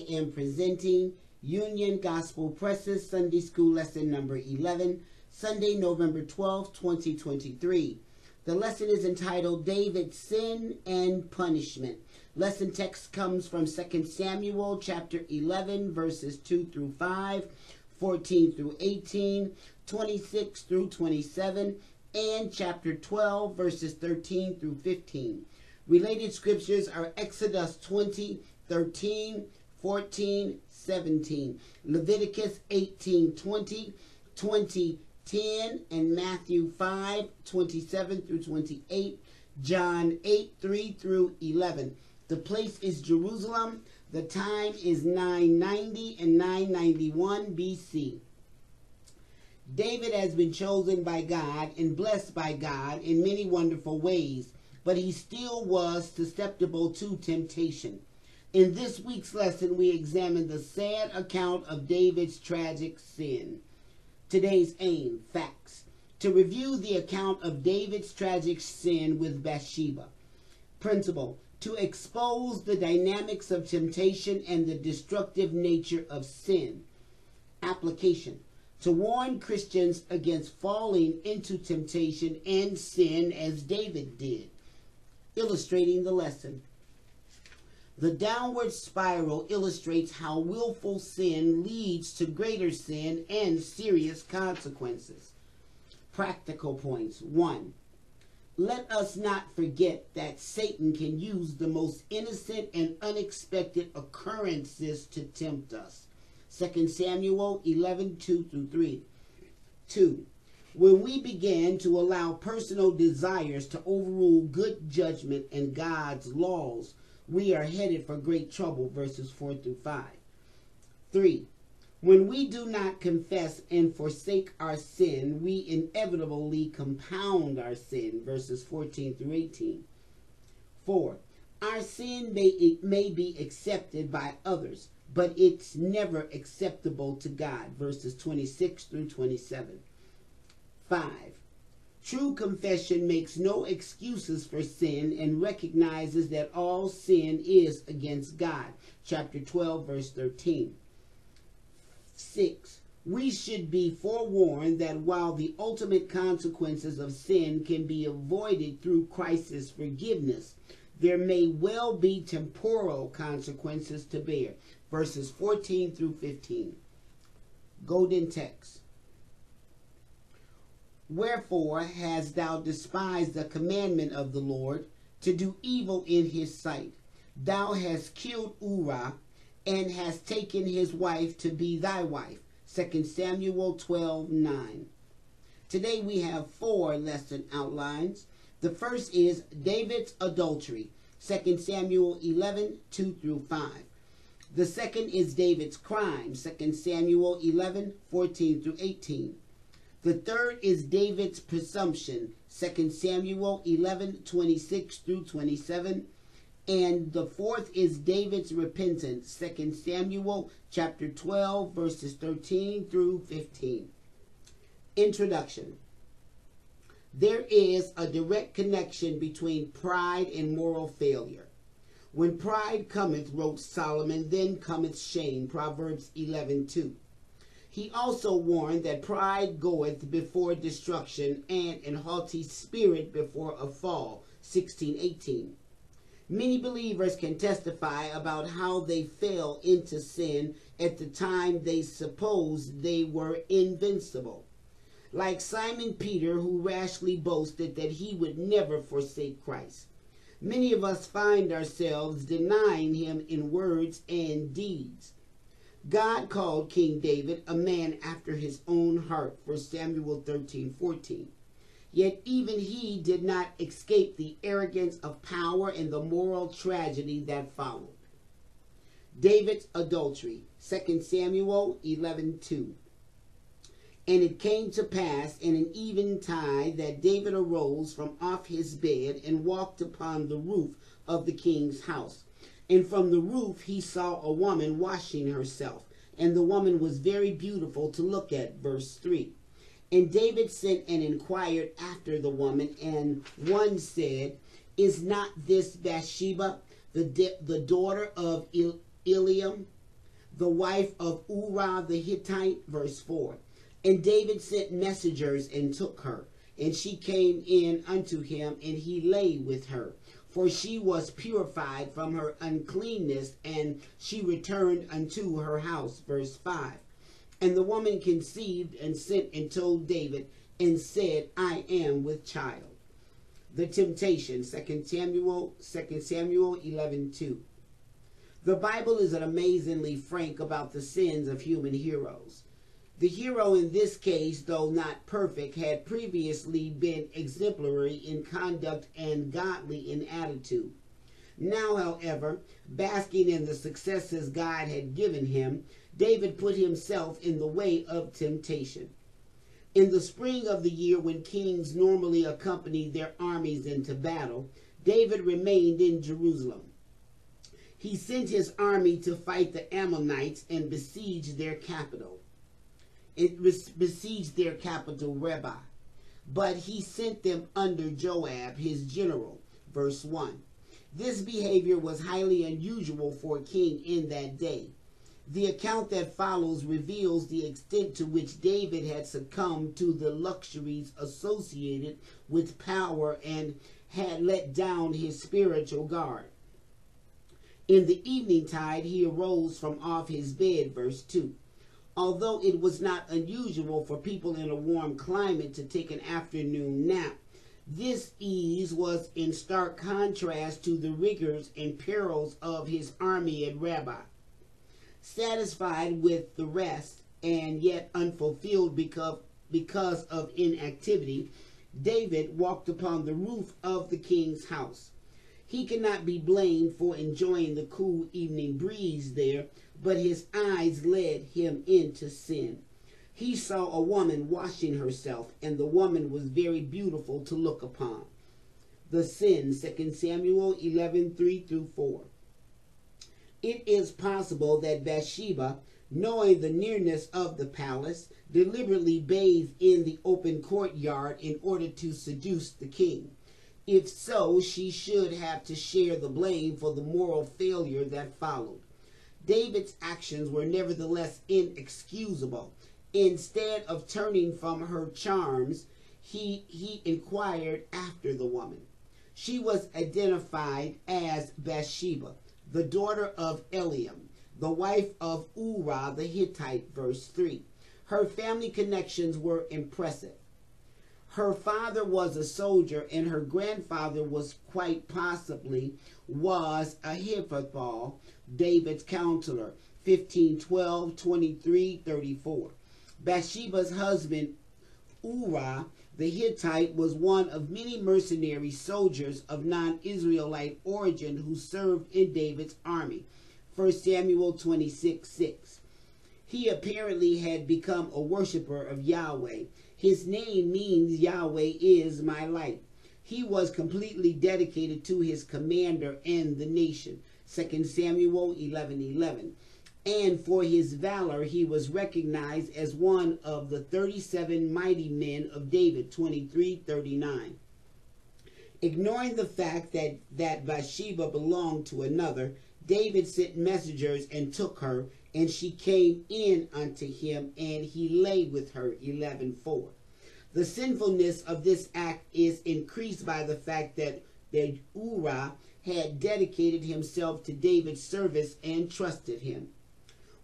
I am presenting Union Gospel Press's Sunday School Lesson number 11, Sunday, November 12, 2023. The lesson is entitled David's Sin and Punishment. Lesson text comes from 2 Samuel chapter 11, verses 2 through 5, 14 through 18, 26 through 27, and chapter 12, verses 13 through 15. Related scriptures are Exodus 20, 13, 14, 17, Leviticus 18, 20, 20, 10, and Matthew 5, 27 through 28, John 8, 3 through 11. The place is Jerusalem. The time is 990 and 991 BC. David has been chosen by God and blessed by God in many wonderful ways, but he still was susceptible to temptation. In this week's lesson, we examine the sad account of David's tragic sin. Today's aim, facts. To review the account of David's tragic sin with Bathsheba. Principle, to expose the dynamics of temptation and the destructive nature of sin. Application, to warn Christians against falling into temptation and sin as David did. Illustrating the lesson. The downward spiral illustrates how willful sin leads to greater sin and serious consequences. Practical points. 1. Let us not forget that Satan can use the most innocent and unexpected occurrences to tempt us. 2 Samuel 11, 2 through 3. 2. When we begin to allow personal desires to overrule good judgment and God's laws, we are headed for great trouble, verses 4 through 5. 3. When we do not confess and forsake our sin, we inevitably compound our sin, verses 14 through 18. 4. Our sin may be accepted by others, but it's never acceptable to God, verses 26 through 27. 5. True confession makes no excuses for sin and recognizes that all sin is against God. Chapter 12, verse 13. 6. We should be forewarned that while the ultimate consequences of sin can be avoided through Christ's forgiveness, there may well be temporal consequences to bear. Verses 14 through 15. Golden text. Wherefore hast thou despised the commandment of the Lord, to do evil in his sight? Thou hast killed Uriah, and hast taken his wife to be thy wife. 2 Samuel 12, 9. Today we have 4 lesson outlines. The first is David's adultery. 2 Samuel 11, 2 through 5. The second is David's crime. 2 Samuel 11, 14 through 18. The third is David's presumption, 2 Samuel 11, 26 through 27. And the fourth is David's repentance, 2 Samuel chapter 12, verses 13 through 15. Introduction. There is a direct connection between pride and moral failure. When pride cometh, wrote Solomon, then cometh shame, Proverbs 11:2. He also warned that pride goeth before destruction, and an haughty spirit before a fall, 16:18. Many believers can testify about how they fell into sin at the time they supposed they were invincible. Like Simon Peter, who rashly boasted that he would never forsake Christ. Many of us find ourselves denying him in words and deeds. God called King David a man after his own heart, 1 Samuel 13:14. Yet even he did not escape the arrogance of power and the moral tragedy that followed. David's adultery, 2 Samuel 11:2. And it came to pass in an eventide that David arose from off his bed and walked upon the roof of the king's house. And from the roof he saw a woman washing herself, and the woman was very beautiful to look at, verse 3. And David sent and inquired after the woman, and one said, Is not this Bathsheba, the daughter of Eliam, the wife of Uriah the Hittite, verse 4. And David sent messengers and took her, and she came in unto him, and he lay with her. For she was purified from her uncleanness, and she returned unto her house, verse 5. And the woman conceived and sent and told David, and said, I am with child. The temptation, 2 Samuel 11:2. The Bible is amazingly frank about the sins of human heroes. The hero in this case, though not perfect, had previously been exemplary in conduct and godly in attitude. Now, however, basking in the successes God had given him, David put himself in the way of temptation. In the spring of the year, when kings normally accompany their armies into battle, David remained in Jerusalem. He sent his army to fight the Ammonites and besiege their capital. Besieged their capital, Rabbah. But he sent them under Joab, his general, verse 1. This behavior was highly unusual for a king in that day. The account that follows reveals the extent to which David had succumbed to the luxuries associated with power and had let down his spiritual guard. In the evening tide, he arose from off his bed, verse 2. Although it was not unusual for people in a warm climate to take an afternoon nap, this ease was in stark contrast to the rigors and perils of his army at Rabbah. Satisfied with the rest, and yet unfulfilled because of inactivity, David walked upon the roof of the king's house. He cannot be blamed for enjoying the cool evening breeze there, but his eyes led him into sin. He saw a woman washing herself, and the woman was very beautiful to look upon. The sin, 2 Samuel 11:3-4. It is possible that Bathsheba, knowing the nearness of the palace, deliberately bathed in the open courtyard in order to seduce the king. If so, she should have to share the blame for the moral failure that followed. David's actions were nevertheless inexcusable. Instead of turning from her charms, he inquired after the woman. She was identified as Bathsheba, the daughter of Eliam, the wife of Uriah the Hittite, verse 3. Her family connections were impressive. Her father was a soldier, and her grandfather was quite possibly Ahithophel, David's counselor, 15:12-23-34. Bathsheba's husband, Uriah the Hittite, was one of many mercenary soldiers of non-Israelite origin who served in David's army, 1 Samuel 26:6. He apparently had become a worshiper of Yahweh. His name means Yahweh is my light. He was completely dedicated to his commander and the nation, 2 Samuel 11:11. And for his valor, he was recognized as one of the 37 mighty men of David, 23:39. Ignoring the fact that Bathsheba belonged to another, David sent messengers and took her, and she came in unto him, and he lay with her, 11:4. The sinfulness of this act is increased by the fact that Uriah had dedicated himself to David's service and trusted him.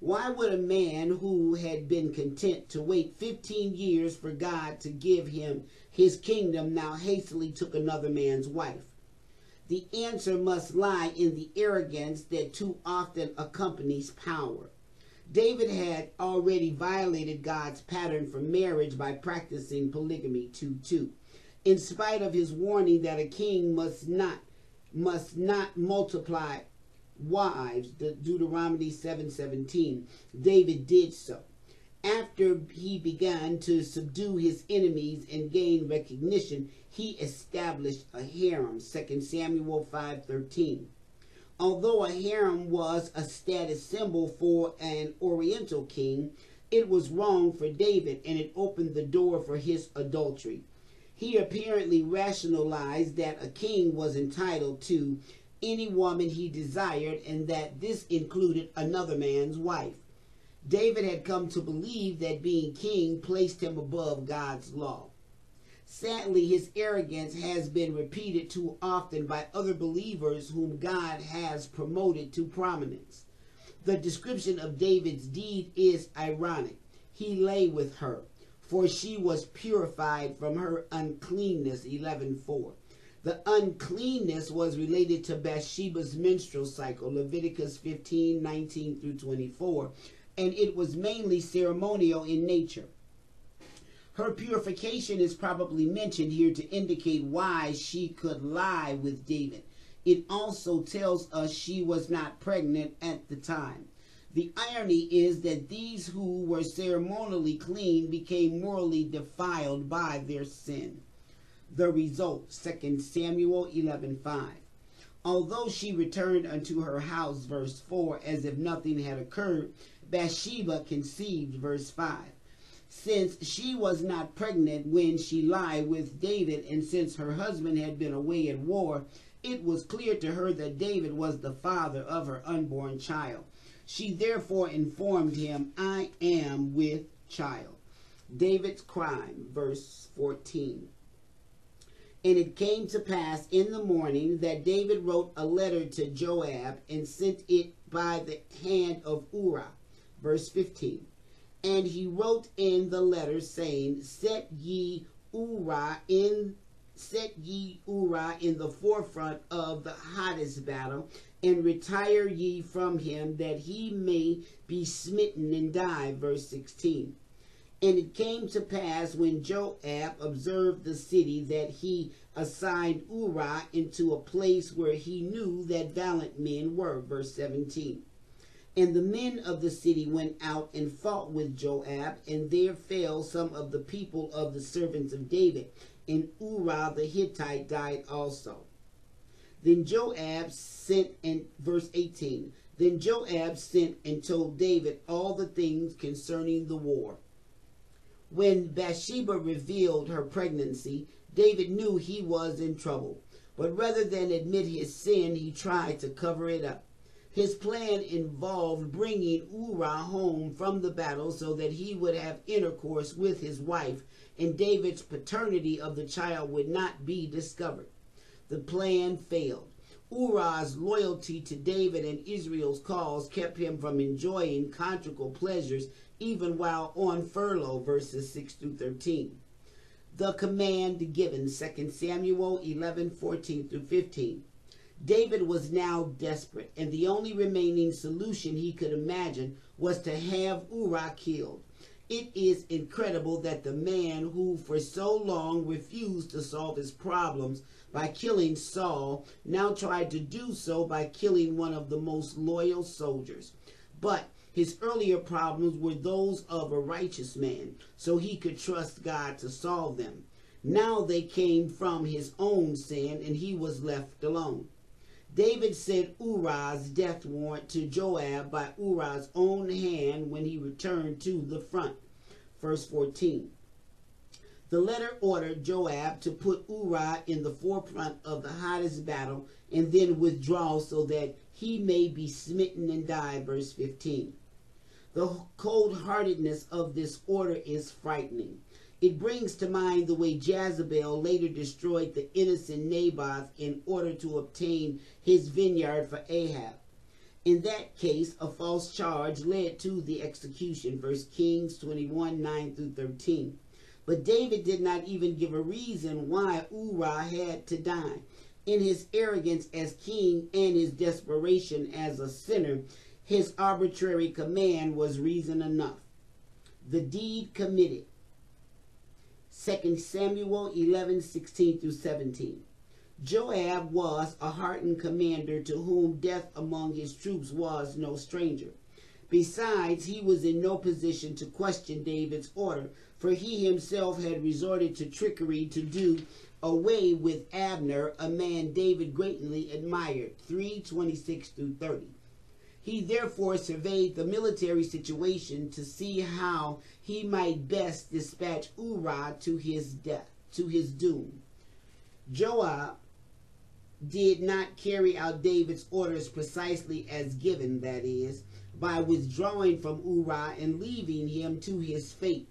Why would a man who had been content to wait 15 years for God to give him his kingdom now hastily took another man's wife? The answer must lie in the arrogance that too often accompanies power. David had already violated God's pattern for marriage by practicing polygamy 2:2. In spite of his warning that a king must not multiply wives, Deuteronomy 7:17, David did so. After he began to subdue his enemies and gain recognition, he established a harem, 2 Samuel 5:13. Although a harem was a status symbol for an Oriental king, it was wrong for David, and it opened the door for his adultery. He apparently rationalized that a king was entitled to any woman he desired, and that this included another man's wife. David had come to believe that being king placed him above God's law. Sadly, his arrogance has been repeated too often by other believers whom God has promoted to prominence. The description of David's deed is ironic. He lay with her, for she was purified from her uncleanness, 11:4. The uncleanness was related to Bathsheba's menstrual cycle, Leviticus 15:19 through 24, and it was mainly ceremonial in nature. Her purification is probably mentioned here to indicate why she could lie with David. It also tells us she was not pregnant at the time. The irony is that these who were ceremonially clean became morally defiled by their sin. The result, 2 Samuel 11:5. Although she returned unto her house, verse 4, as if nothing had occurred, Bathsheba conceived, verse 5. Since she was not pregnant when she lied with David, and since her husband had been away at war, it was clear to her that David was the father of her unborn child. She therefore informed him, I am with child. David's crime, verse 14. And it came to pass in the morning that David wrote a letter to Joab and sent it by the hand of Uriah, verse 15. And he wrote in the letter, saying, Set ye Uriah in the forefront of the hottest battle, and retire ye from him, that he may be smitten and die, verse 16. And it came to pass, when Joab observed the city, that he assigned Uriah into a place where he knew that valiant men were, verse 17. And the men of the city went out and fought with Joab, and there fell some of the people of the servants of David, and Uriah the Hittite died also. Then Joab sent, and verse 18, then Joab sent and told David all the things concerning the war. When Bathsheba revealed her pregnancy, David knew he was in trouble, but rather than admit his sin, he tried to cover it up. His plan involved bringing Uriah home from the battle so that he would have intercourse with his wife, and David's paternity of the child would not be discovered. The plan failed. Uriah's loyalty to David and Israel's cause kept him from enjoying conjugal pleasures even while on furlough, verses 6 through 13. The command given, 2 Samuel 11:14 through 15. David was now desperate, and the only remaining solution he could imagine was to have Uriah killed. It is incredible that the man who for so long refused to solve his problems by killing Saul now tried to do so by killing one of the most loyal soldiers. But his earlier problems were those of a righteous man, so he could trust God to solve them. Now they came from his own sin, and he was left alone. David sent Uriah's death warrant to Joab by Uriah's own hand when he returned to the front. Verse 14. The letter ordered Joab to put Uriah in the forefront of the hottest battle and then withdraw so that he may be smitten and die. Verse 15. The cold-heartedness of this order is frightening. It brings to mind the way Jezebel later destroyed the innocent Naboth in order to obtain his vineyard for Ahab. In that case, a false charge led to the execution, 1 Kings 21:9 through 13. But David did not even give a reason why Uriah had to die. In his arrogance as king and his desperation as a sinner, his arbitrary command was reason enough. The deed committed. 2 Samuel 11:16 through 17. Joab was a hardened commander to whom death among his troops was no stranger. Besides, he was in no position to question David's order, for he himself had resorted to trickery to do away with Abner, a man David greatly admired. 3:26 through 30. He therefore surveyed the military situation to see how he might best dispatch Uriah to his death, to his doom. Joab did not carry out David's orders precisely as given, that is, by withdrawing from Uriah and leaving him to his fate.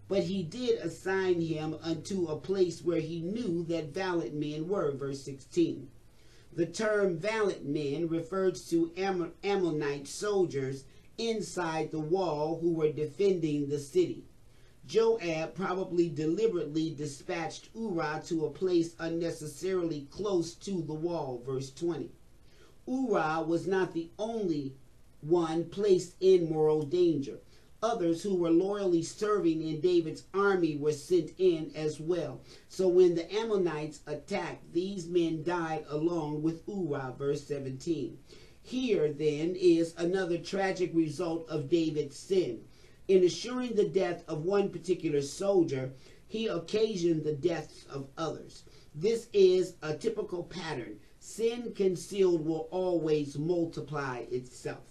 But he did assign him unto a place where he knew that valiant men were, verse 16. The term valiant men refers to Ammonite soldiers inside the wall who were defending the city. Joab probably deliberately dispatched Uriah to a place unnecessarily close to the wall, verse 20. Uriah was not the only one placed in moral danger. Others who were loyally serving in David's army were sent in as well. So when the Ammonites attacked, these men died along with Uriah, verse 17. Here, then, is another tragic result of David's sin. In assuring the death of one particular soldier, he occasioned the deaths of others. This is a typical pattern. Sin concealed will always multiply itself.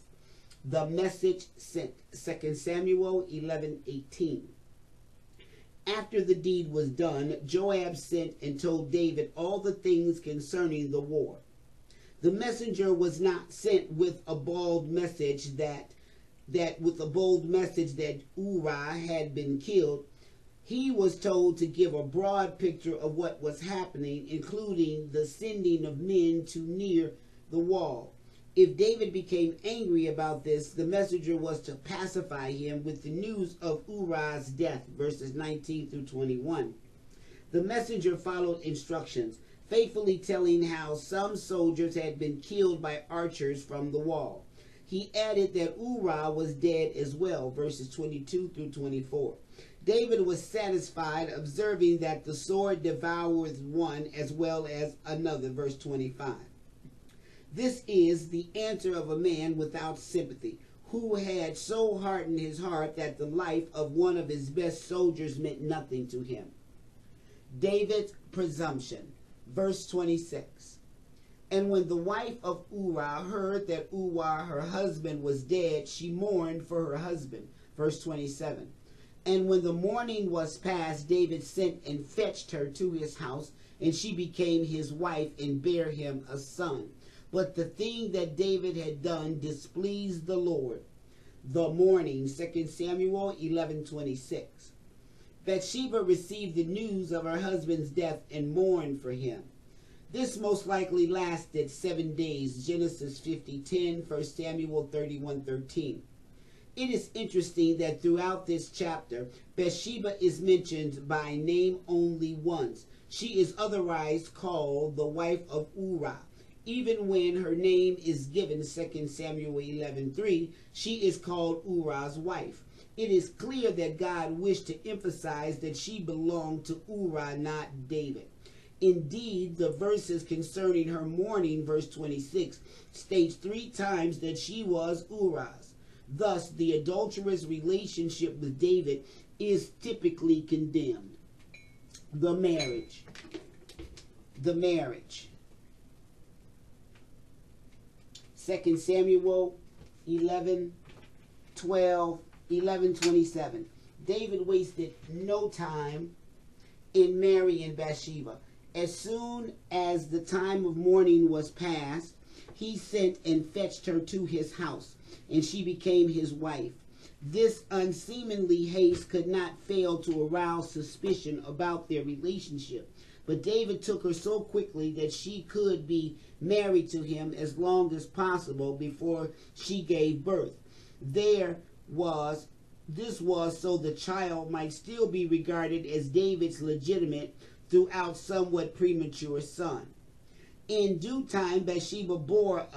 The message sent, 2 Samuel 11:18. After the deed was done, Joab sent and told David all the things concerning the war. The messenger was not sent with a bold message that Uriah had been killed. He was told to give a broad picture of what was happening, including the sending of men to near the wall. If David became angry about this, the messenger was to pacify him with the news of Uriah's death, verses 19 through 21. The messenger followed instructions, faithfully telling how some soldiers had been killed by archers from the wall. He added that Uriah was dead as well, verses 22 through 24. David was satisfied, observing that the sword devours one as well as another, verse 25. This is the answer of a man without sympathy, who had so hardened his heart that the life of one of his best soldiers meant nothing to him. David's presumption, verse 26. And when the wife of Uriah heard that Uriah, her husband, was dead, she mourned for her husband. Verse 27. And when the mourning was past, David sent and fetched her to his house, and she became his wife and bare him a son. But the thing that David had done displeased the Lord. The mourning, 2 Samuel 11:26. Bathsheba received the news of her husband's death and mourned for him. This most likely lasted 7 days, Genesis 50:10, 1 Samuel 31:13. It is interesting that throughout this chapter, Bathsheba is mentioned by name only once. She is otherwise called the wife of Uriah. Even when her name is given, 2 Samuel 11:3, she is called Uriah's wife. It is clear that God wished to emphasize that she belonged to Uriah, not David. Indeed, the verses concerning her mourning, verse 26, states 3 times that she was Uriah's. Thus, the adulterous relationship with David is typically condemned. The marriage. 2 Samuel 11:27. David wasted no time in marrying Bathsheba. As soon as the time of mourning was past, he sent and fetched her to his house, and she became his wife. This unseemly haste could not fail to arouse suspicion about their relationship. But David took her so quickly that she could be married to him as long as possible before she gave birth. This was so the child might still be regarded as David's legitimate, throughout somewhat premature son. In due time, Bathsheba bore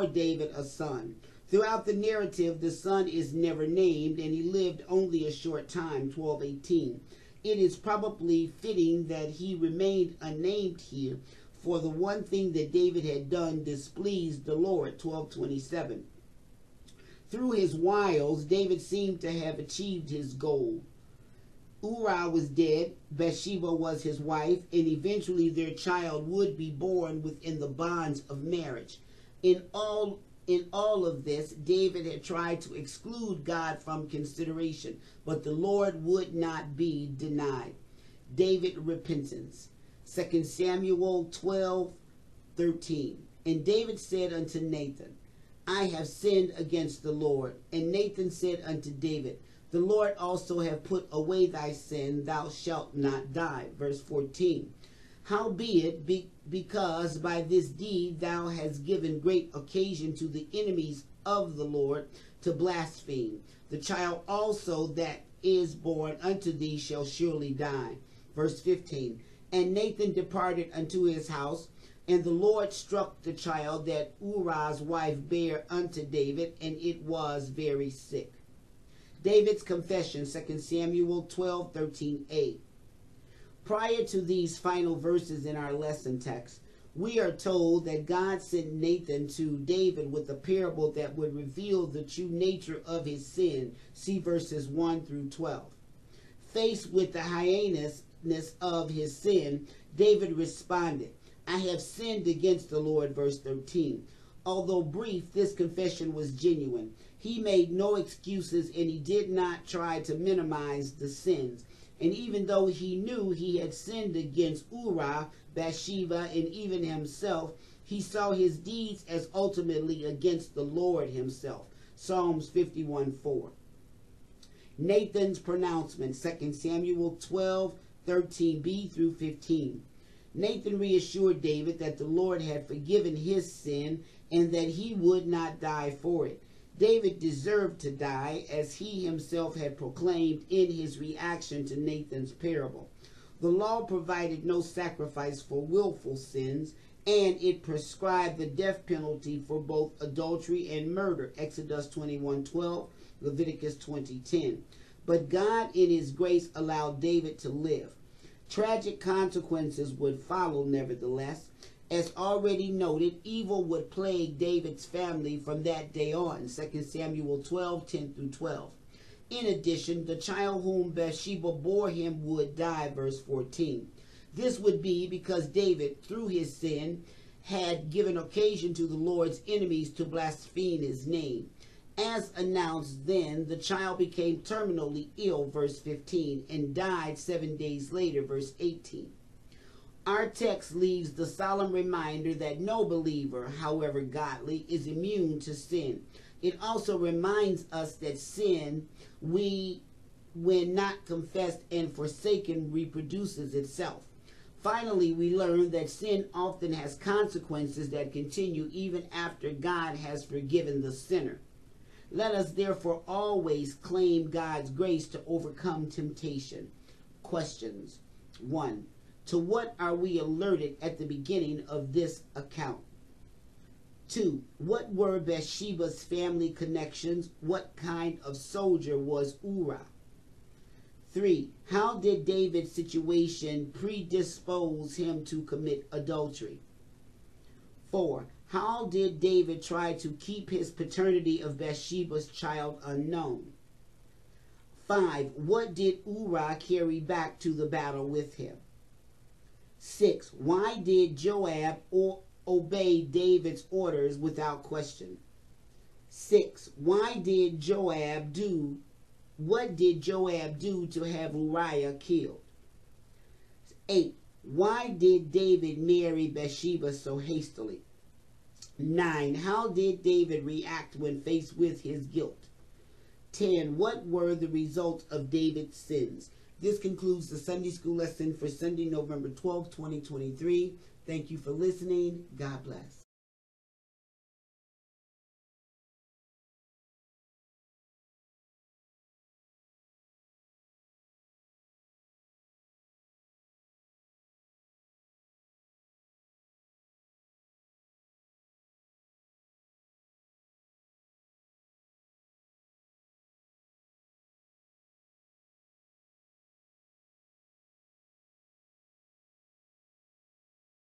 David a son. Throughout the narrative, the son is never named, and he lived only a short time, 12:18. It is probably fitting that he remained unnamed here, for the one thing that David had done displeased the Lord, 12:27. Through his wiles, David seemed to have achieved his goal. Uriah was dead, Bathsheba was his wife, and eventually their child would be born within the bonds of marriage. In all of this, David had tried to exclude God from consideration, but the Lord would not be denied. David repentance. 2 Samuel 13. And David said unto Nathan, I have sinned against the Lord. And Nathan said unto David, the Lord also have put away thy sin, thou shalt not die. Verse 14. Howbeit, because by this deed thou hast given great occasion to the enemies of the Lord to blaspheme, the child also that is born unto thee shall surely die. Verse 15. And Nathan departed unto his house, and the Lord struck the child that Uriah's wife bare unto David, and it was very sick. David's confession, 2 Samuel 12:13a. Prior to these final verses in our lesson text, we are told that God sent Nathan to David with a parable that would reveal the true nature of his sin. See verses 1 through 12. Faced with the heinousness of his sin, David responded, I have sinned against the Lord, verse 13. Although brief, this confession was genuine. He made no excuses, and he did not try to minimize the sins. And even though he knew he had sinned against Uriah, Bathsheba, and even himself, he saw his deeds as ultimately against the Lord himself. Psalms 51:4. Nathan's pronouncement, 2 Samuel 12:13b through 15. Nathan reassured David that the Lord had forgiven his sin and that he would not die for it. David deserved to die, as he himself had proclaimed in his reaction to Nathan's parable. The law provided no sacrifice for willful sins, and it prescribed the death penalty for both adultery and murder, Exodus 21:12, Leviticus 20:10. But God in his grace allowed David to live. Tragic consequences would follow, nevertheless. As already noted, evil would plague David's family from that day on, 2 Samuel 12:10 through 12. In addition, the child whom Bathsheba bore him would die, verse 14. This would be because David, through his sin, had given occasion to the Lord's enemies to blaspheme his name. As announced then, the child became terminally ill, verse 15, and died 7 days later, verse 18. Our text leaves the solemn reminder that no believer, however godly, is immune to sin. It also reminds us that sin, when not confessed and forsaken, reproduces itself. Finally, we learn that sin often has consequences that continue even after God has forgiven the sinner. Let us therefore always claim God's grace to overcome temptation. Questions. 1. To what are we alerted at the beginning of this account? 2. What were Bathsheba's family connections? What kind of soldier was Uriah? 3. How did David's situation predispose him to commit adultery? 4. How did David try to keep his paternity of Bathsheba's child unknown? 5. What did Uriah carry back to the battle with him? 6. Why did Joab obey David's orders without question? 6. What did Joab do to have Uriah killed? 8. Why did David marry Bathsheba so hastily? 9. How did David react when faced with his guilt? 10. What were the results of David's sins? This concludes the Sunday School lesson for Sunday, November 12, 2023. Thank you for listening. God bless.